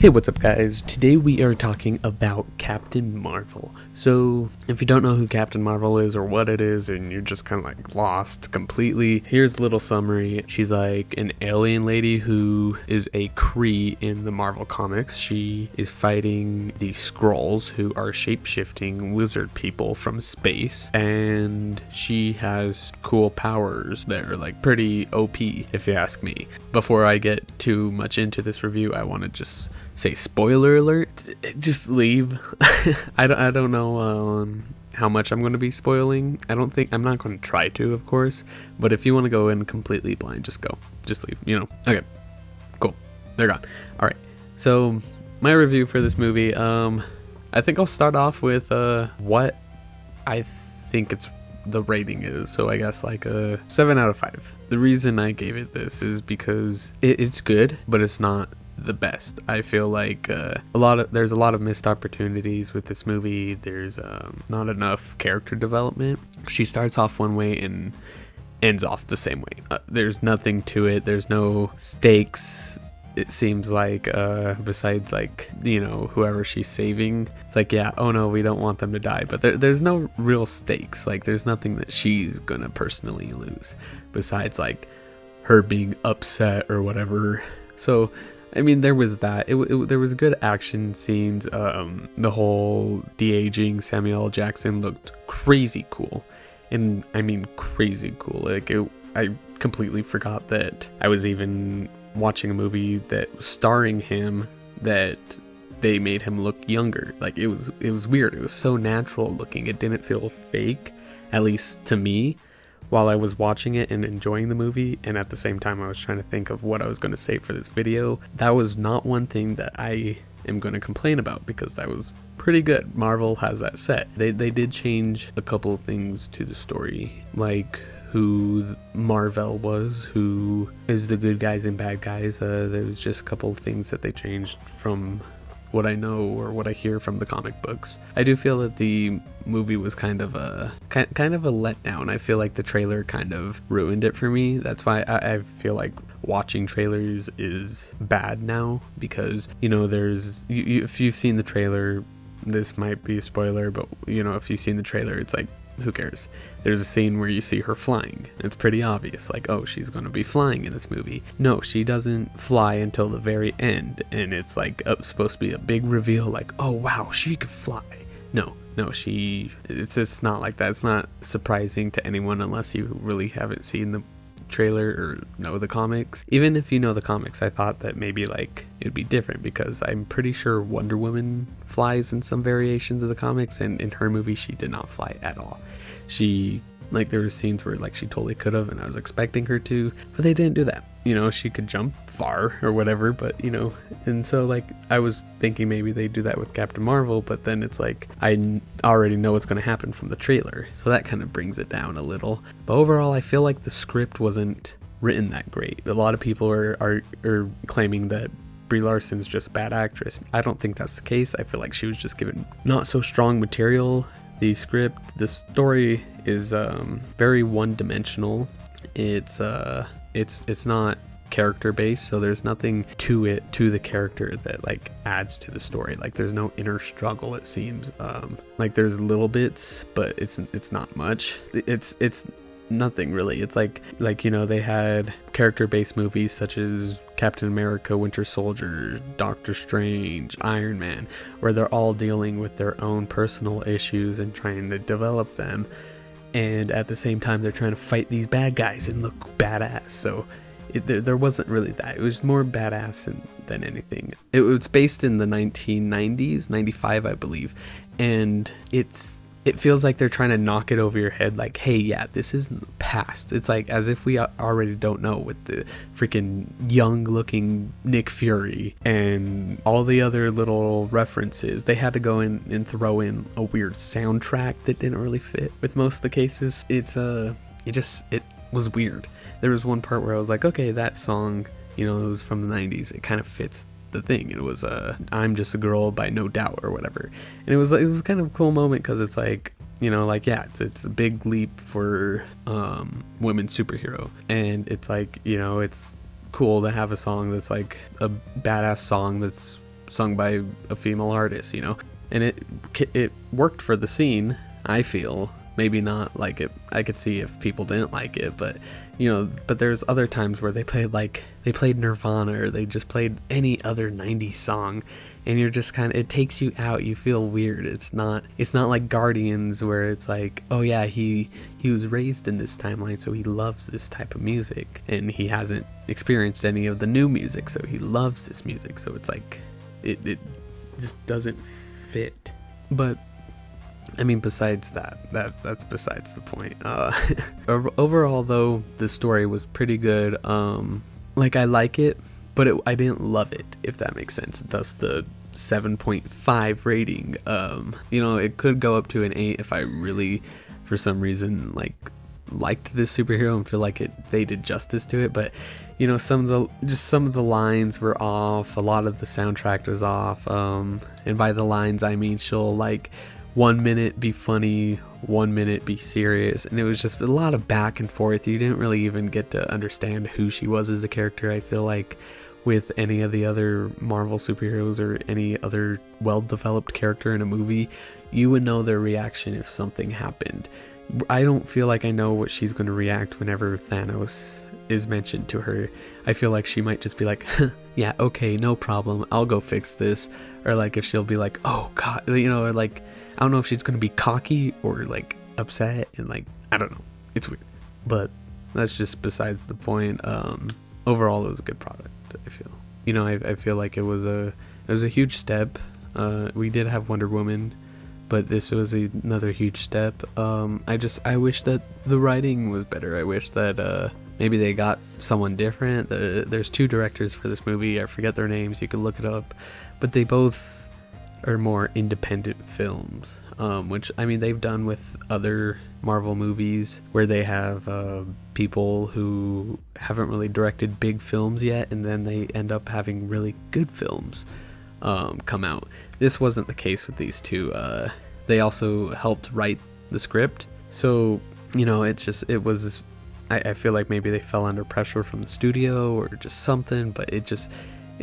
Hey, what's up guys? Today we are talking about Captain Marvel. So, if you don't know who Captain Marvel is or what it is and you're just kind of like lost completely, here's a little summary. She's like an alien lady who is a Kree in the Marvel comics. She is fighting the Skrulls, who are shape-shifting lizard people from space, and she has cool powers that are like pretty OP if you ask me. Before I get too much into this review, I want to just say spoiler alert. Just leave. I don't know how much I'm going to be spoiling. I'm not going to try to, of course, but if you want to go in completely blind, just leave, okay, cool, they're gone. All right, so my review for this movie, I think I'll start off with what I think the rating is. So I guess like a 7 out of 5. The reason I gave it this is because it's good, but it's not the best. I feel like there's a lot of missed opportunities with this movie. There's not enough character development. She starts off one way and ends off the same way. There's nothing to it. There's no stakes. It seems like besides like, whoever she's saving, it's like, yeah, oh no, we don't want them to die, but there's no real stakes. Like there's nothing that she's gonna personally lose besides like her being upset or whatever. So I mean, there was that. There was good action scenes. The whole de-aging Samuel L. Jackson looked crazy cool, and I mean crazy cool. Like I completely forgot that I was even watching a movie that was starring him, that they made him look younger. Like it was weird. It was so natural looking. It didn't feel fake, at least to me, while I was watching it and enjoying the movie. And at the same time I was trying to think of what I was going to say for this video. That was not one thing that I am going to complain about, because that was pretty good. Marvel has that set. They did change a couple of things to the story, like who Marvel was, who is the good guys and bad guys. There was just a couple of things that they changed from what I know or what I hear from the comic books. I do feel that the movie was kind of a letdown. I feel like the trailer kind of ruined it for me. That's why I feel like watching trailers is bad now, because if you've seen the trailer, this might be a spoiler, but if you've seen the trailer, it's like, who cares? There's a scene where you see her flying. It's pretty obvious, like, oh, she's going to be flying in this movie. No, she doesn't fly until the very end, and it's like supposed to be a big reveal, like, oh wow, she could fly. No, it's not like that. It's not surprising to anyone unless you really haven't seen the trailer or know the comics. Even if you know the comics, I thought that maybe like it'd be different, because I'm pretty sure Wonder Woman flies in some variations of the comics, and in her movie she did not fly at all. She, like, there were scenes where like she totally could have, and I was expecting her to, but they didn't do that. She could jump far or whatever, but and so like I was thinking maybe they do that with Captain Marvel, but then it's like I already know what's going to happen from the trailer, so that kind of brings it down a little. But overall, I feel like the script wasn't written that great. A lot of people are claiming that Brie Larson's just a bad actress. I don't think that's the case. I feel like she was just given not so strong material. The story is very one-dimensional. It's not character based, so there's nothing to the character that like adds to the story. Like there's no inner struggle, it seems. Like there's little bits, but it's not much. It's nothing really. It's like they had character based movies such as Captain America, Winter Soldier, Doctor Strange, Iron Man, where they're all dealing with their own personal issues and trying to develop them, and at the same time they're trying to fight these bad guys and look badass. So there wasn't really that. It was more badass than anything. It was based in the 1990s, 95 I believe, and it feels like they're trying to knock it over your head, like, hey, yeah, this is in the past. It's like as if we already don't know, with the freaking young-looking Nick Fury and all the other little references. They had to go in and throw in a weird soundtrack that didn't really fit with most of the cases. It was weird. There was one part where I was like, okay, that song, it was from the 90s. It kind of fits the thing. It was I'm Just a Girl by No Doubt or whatever, and it was kind of a cool moment, because it's like, yeah, it's a big leap for women superhero, and it's like, it's cool to have a song that's like a badass song that's sung by a female artist, you know, and it worked for the scene. I feel maybe not like it. I could see if people didn't like it, but you know, but there's other times where they played Nirvana, or they just played any other 90s song, and you're just kind of, it takes you out. You feel weird. It's not like Guardians, where it's like, oh yeah, he was raised in this timeline, so he loves this type of music, and he hasn't experienced any of the new music, so he loves this music. So it's like it just doesn't fit. But I mean, besides that's besides the point. Overall, though, the story was pretty good. Like, I like it, but I didn't love it, if that makes sense. Thus the 7.5 rating. You know, it could go up to an 8 if I really, for some reason, liked this superhero and feel like they did justice to it. But you know, some of the lines were off. A lot of the soundtrack was off. And by the lines, I mean, she'll 1 minute be funny, 1 minute be serious, and it was just a lot of back and forth. You didn't really even get to understand who she was as a character. I feel like with any of the other Marvel superheroes or any other well-developed character in a movie, you would know their reaction if something happened. I don't feel like I know what she's going to react whenever Thanos is mentioned to her. I feel like she might just be like, yeah, okay, no problem, I'll go fix this. Or like if she'll be like, oh god, you know, or like, I don't know if she's going to be cocky or like upset, and I don't know. It's weird. But that's just besides the point. Overall, it was a good product, I feel. You know, I feel like it was a huge step. We did have Wonder Woman, but this was another huge step. I wish that the writing was better. I wish that maybe they got someone different. There's 2 directors for this movie. I forget their names. You can look it up. But they both are more independent films, which, I mean, they've done with other Marvel movies where they have people who haven't really directed big films yet, and then they end up having really good films come out. This wasn't the case with these 2. They also helped write the script, so you know, it was, I feel like maybe they fell under pressure from the studio or just something, but it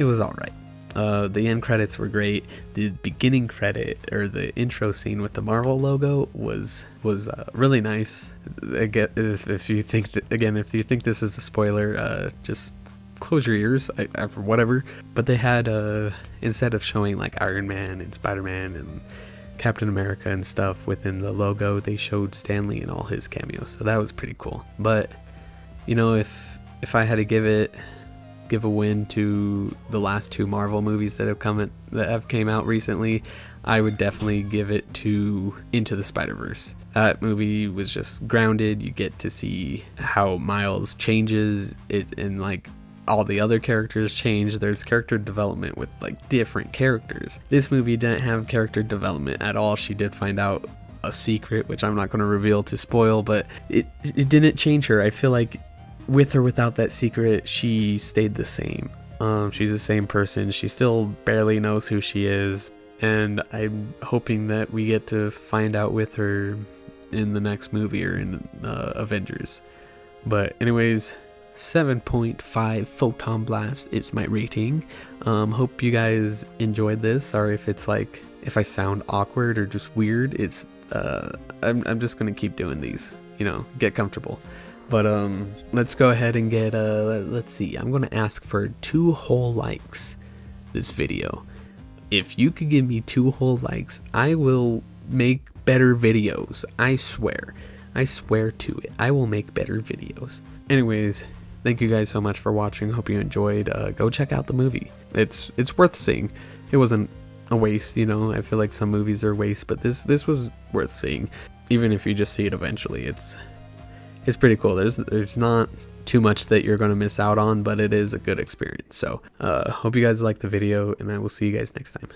was all right. The end credits were great. The beginning credit, or the intro scene with the Marvel logo, was really nice. Again, if you think this is a spoiler, just close your ears, for whatever. But they had instead of showing like Iron Man and Spider-Man and Captain America and stuff within the logo, they showed Stan Lee and all his cameos. So that was pretty cool. But you know, if I had to give a win to the last 2 Marvel movies that have came out recently, I would definitely give it to Into the Spider-Verse. That movie was just grounded. You get to see how Miles changes it, and like all the other characters change. There's character development with like different characters. This movie didn't have character development at all. She did find out a secret, which I'm not going to reveal to spoil, but it didn't change her. I feel like with or without that secret, she stayed the same. She's the same person. She still barely knows who she is, and I'm hoping that we get to find out with her in the next movie or in Avengers. But anyways, 7.5 Photon Blast is my rating. Hope you guys enjoyed this. Sorry if I sound awkward or just weird. It's I'm just gonna keep doing these, you know, get comfortable. But let's go ahead and get let's see, I'm gonna ask for 2 whole likes this video. If you could give me 2 whole likes, I will make better videos. I swear to it, I will make better videos. Anyways, thank you guys so much for watching. Hope you enjoyed. Go check out the movie. It's worth seeing. It wasn't a waste, you know. I feel like some movies are waste, but this was worth seeing. Even if you just see it eventually, it's pretty cool. There's not too much that you're going to miss out on, but it is a good experience. So hope you guys like the video, and I will see you guys next time.